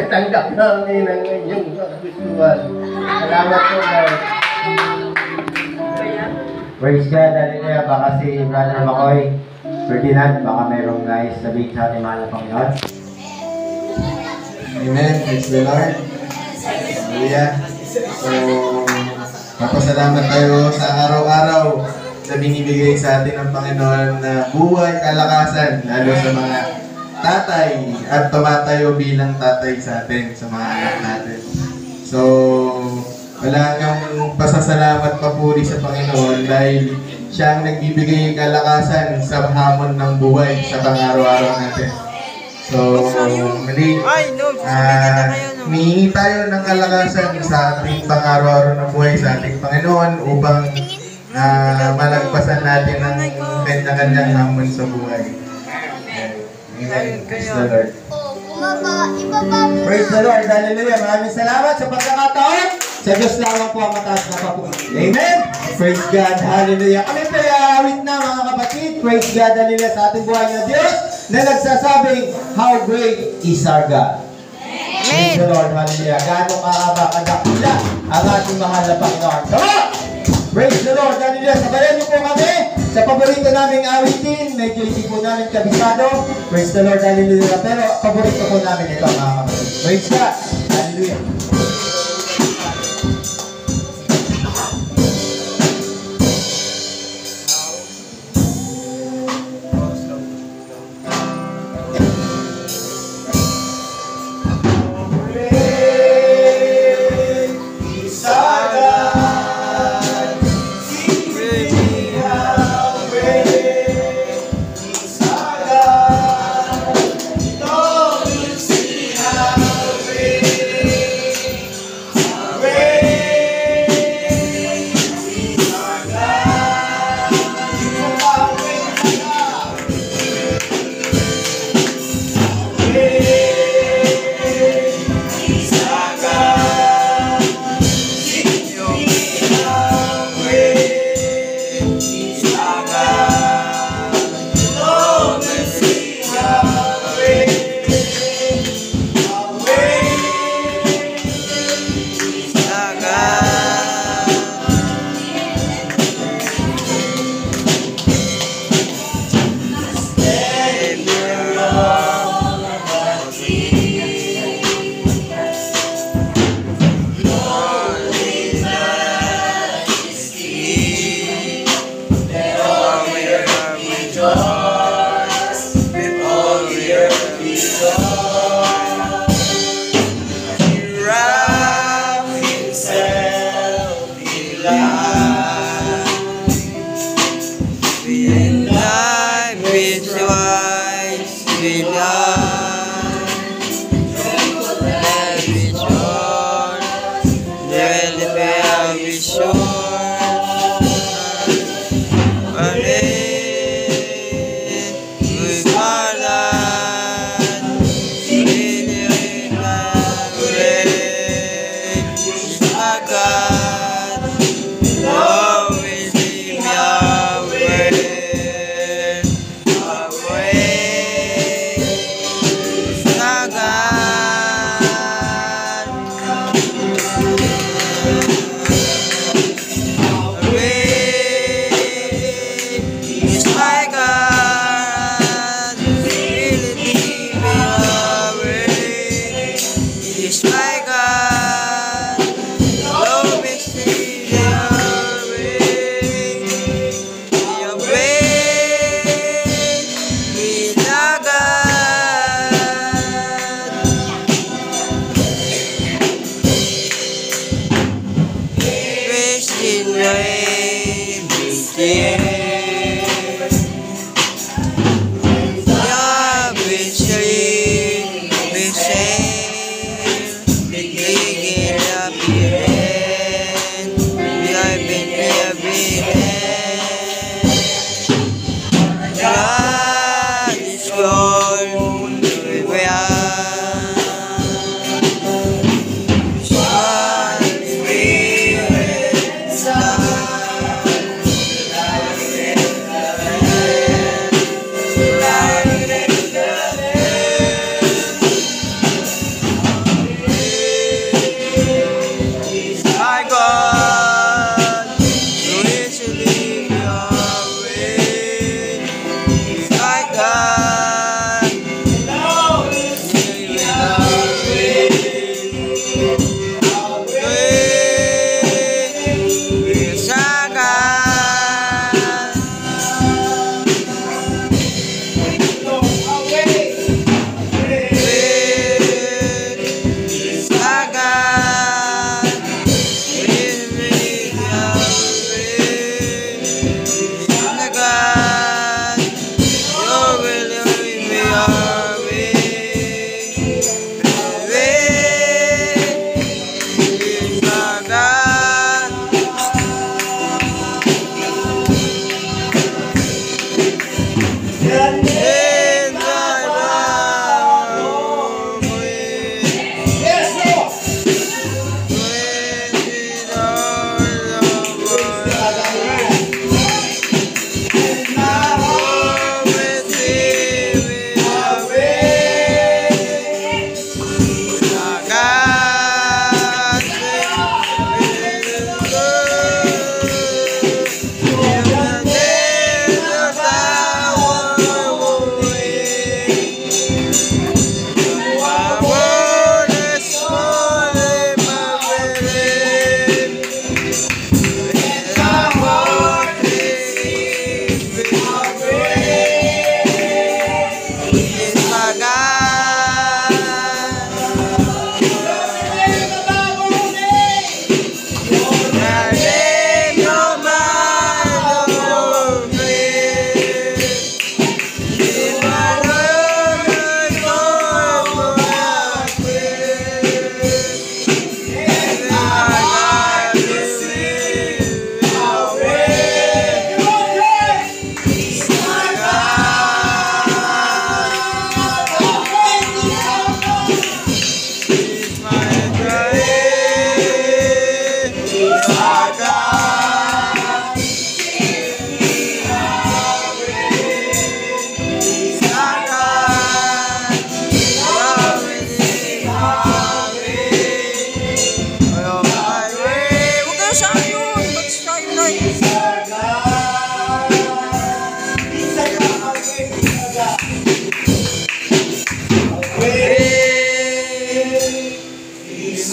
Tanggap namin ang inyong kagustuhan. Salamat po, guys. Praise God, hallelujah. Baka si Brother Makoy Ferdinand, baka mayroong guys sabihin sa ating mahal na Panginoon. Amen. Praise the Lord. Hallelujah. So, papasalamat tayo sa araw-araw na binibigay sa atin ng Panginoon na buhay, kalakasan, lalo sa mga tatay at tumatayo bilang tatay sa atin, sa mga anak natin. So, wala kang pasasalamat papuri sa Panginoon dahil siya ang nagbibigay kalakasan sa hamon ng buhay sa pang-araw-araw natin. So, mali, humihingi tayo ng kalakasan sa ating pang-araw-araw na buhay sa ating Panginoon upang malagpasan natin ang kanya-kanyang hamon sa buhay. Amen. Praise the Lord. Praise the Lord, hallelujah. Maraming salamat sa pagkakataon. Sa Diyos lamang po ang mataas na papuri. Amen. Praise God, hallelujah. Kami po awit na mga kapatid. Praise God, hallelujah, sa ating buhay na Diyos na nagsasabing, how great is our God. Praise the Lord, hallelujah. Gaano kahaba, kadakila ang ating mahal na Panginoon. Come on! Praise the Lord, hallelujah. Sabayan niyo po kami sa paborito naming awitin. Medyo hindi po namin kabisado. Praise the Lord, hallelujah. Pero paborito po namin ito mga kapatid. Praise God, hallelujah.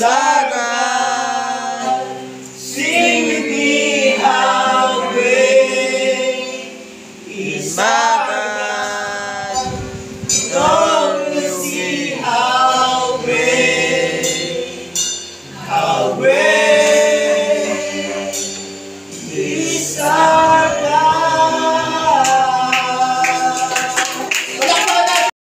Live!